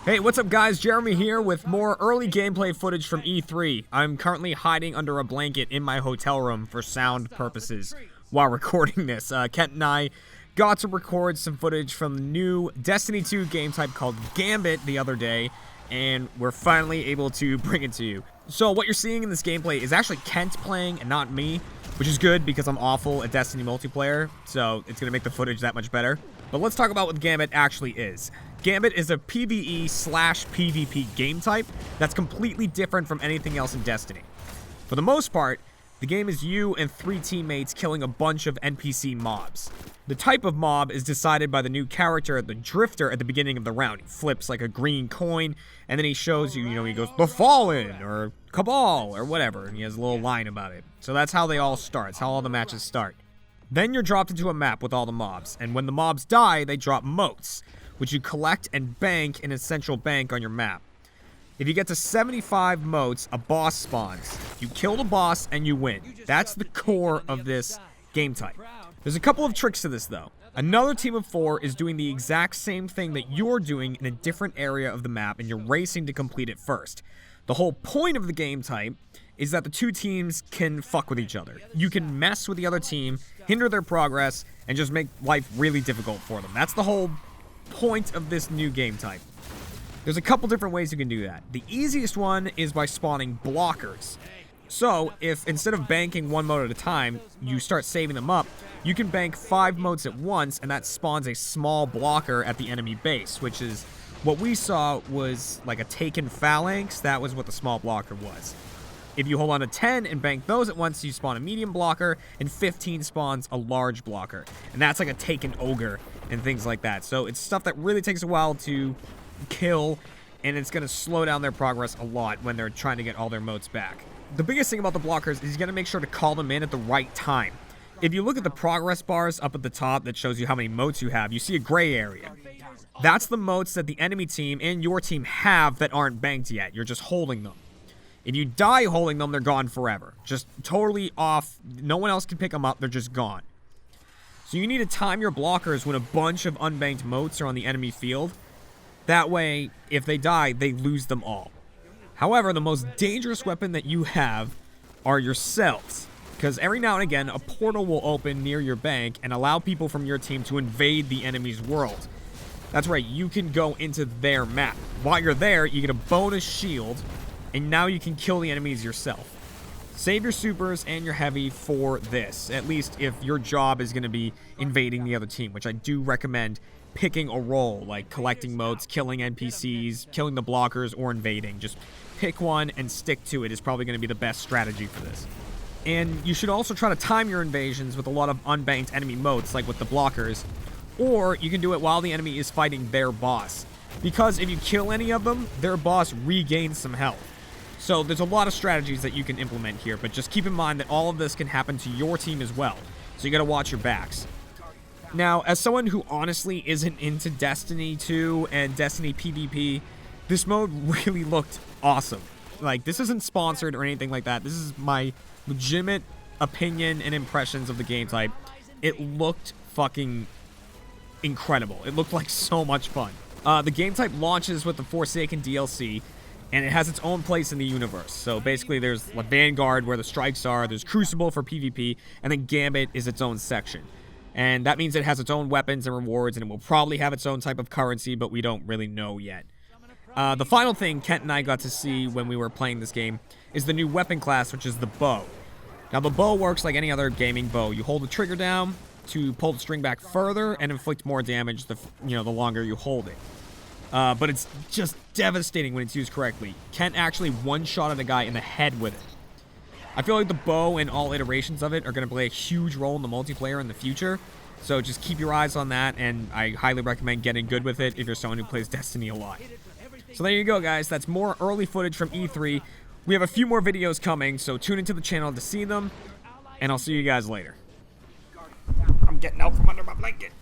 Hey, what's up guys? Jeremy here with more early gameplay footage from E3. I'm currently hiding under a blanket in my hotel room for sound purposes while recording this. Kent and I got to record some footage from the new Destiny 2 game type called Gambit the other day, and we're finally able to bring it to you. So what you're seeing in this gameplay is actually Kent playing and not me, which is good because I'm awful at Destiny multiplayer, so it's going to make the footage that much better. But let's talk about what Gambit actually is. Gambit is a PvE/PvP game type that's completely different from anything else in Destiny. For the most part, the game is you and 3 teammates killing a bunch of NPC mobs. The type of mob is decided by the new character, the Drifter, at the beginning of the round. He flips like a green coin, and then he shows you, he goes, "The Fallen," or "Cabal," or whatever, and he has a little line about it. So that's how they all start. It's how all the matches start. Then you're dropped into a map with all the mobs, and when the mobs die, they drop motes, which you collect and bank in a central bank on your map. If you get to 75 motes, a boss spawns. You kill the boss and you win. That's the core of this game type. There's a couple of tricks to this though. Another team of 4 is doing the exact same thing that you're doing in a different area of the map, and you're racing to complete it first. The whole point of the game type is that the 2 teams can fuck with each other. You can mess with the other team, hinder their progress, and just make life really difficult for them. That's the whole point of this new game type. There's a couple different ways you can do that. The easiest one is by spawning blockers. So, if instead of banking 1 mote at a time, you start saving them up, you can bank 5 motes at once, and that spawns a small blocker at the enemy base, which is what we saw was like a taken phalanx. That was what the small blocker was. If you hold on to 10 and bank those at once, you spawn a medium blocker, and 15 spawns a large blocker. And that's like a taken ogre and things like that. So it's stuff that really takes a while to kill, and it's going to slow down their progress a lot when they're trying to get all their motes back. The biggest thing about the blockers is you got to make sure to call them in at the right time. If you look at the progress bars up at the top that shows you how many motes you have, you see a gray area. That's the motes that the enemy team and your team have that aren't banked yet. You're just holding them. If you die holding them, they're gone forever. Just totally off. No one else can pick them up. They're just gone. So you need to time your blockers when a bunch of unbanked motes are on the enemy field. That way, if they die, they lose them all. However, the most dangerous weapon that you have are yourselves. Because every now and again, a portal will open near your bank and allow people from your team to invade the enemy's world. That's right, you can go into their map. While you're there, you get a bonus shield, and now you can kill the enemies yourself. Save your supers and your heavy for this, at least if your job is going to be invading the other team, which I do recommend picking a role, like collecting motes, killing NPCs, killing the blockers, or invading. Just pick one and stick to it is probably going to be the best strategy for this. And you should also try to time your invasions with a lot of unbanked enemy motes, like with the blockers, or you can do it while the enemy is fighting their boss. Because if you kill any of them, their boss regains some health. So there's a lot of strategies that you can implement here, but just keep in mind that all of this can happen to your team as well. So you gotta watch your backs. Now, as someone who honestly isn't into Destiny 2 and Destiny PvP, this mode really looked awesome. Like, this isn't sponsored or anything like that. This is my legitimate opinion and impressions of the game type. It looked fucking incredible. It looked like so much fun. The game type launches with the Forsaken DLC, and it has its own place in the universe. So basically there's like Vanguard where the strikes are, there's Crucible for PvP, and then Gambit is its own section. And that means it has its own weapons and rewards, and it will probably have its own type of currency, but we don't really know yet. The final thing Kent and I got to see when we were playing this game is the new weapon class, which is the bow. Now the bow works like any other gaming bow. You hold the trigger down to pull the string back further and inflict more damage the longer you hold it. But it's just devastating when it's used correctly. Kent actually one-shotted a guy in the head with it. I feel like the bow and all iterations of it are going to play a huge role in the multiplayer in the future. So just keep your eyes on that, and I highly recommend getting good with it if you're someone who plays Destiny a lot. So there you go, guys. That's more early footage from E3. We have a few more videos coming, so tune into the channel to see them, and I'll see you guys later. I'm getting out from under my blanket.